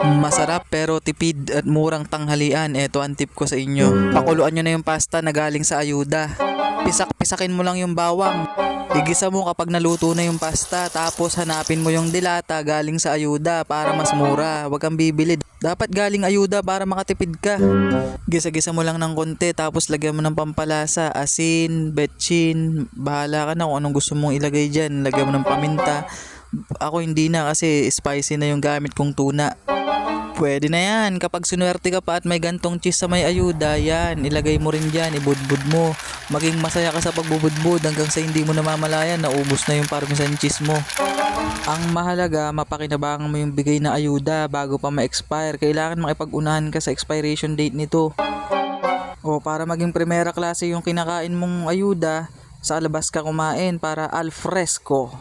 Masarap pero tipid at murang tanghalian. Eto ang tip ko sa inyo. Pakuluan nyo na yung pasta na galing sa ayuda. Pisak-pisakin mo lang yung bawang. Igisa mo kapag naluto na yung pasta. Tapos hanapin mo yung dilata galing sa ayuda para mas mura. Huwag kang bibili. Dapat galing ayuda para makatipid ka. Gisa-gisa mo lang ng konti. Tapos lagyan mo ng pampalasa. Asin, betchin. Bahala ka na kung anong gusto mong ilagay dyan. Lagyan mo ng paminta. Ako hindi na kasi spicy na yung gamit kong tuna. Pwede na yan. Kapag sinuwerte ka pa at may gantong cheese sa may ayuda, yan, ilagay mo rin dyan, ibudbud mo. Maging masaya ka sa pagbubudbud hanggang sa hindi mo namamalayan, naubos na yung parmesan cheese mo. Ang mahalaga, mapakinabangan mo yung bigay na ayuda bago pa ma-expire. Kailangan makipag-unahan ka sa expiration date nito. O para maging primera klase yung kinakain mong ayuda, sa labas ka kumain para al fresco.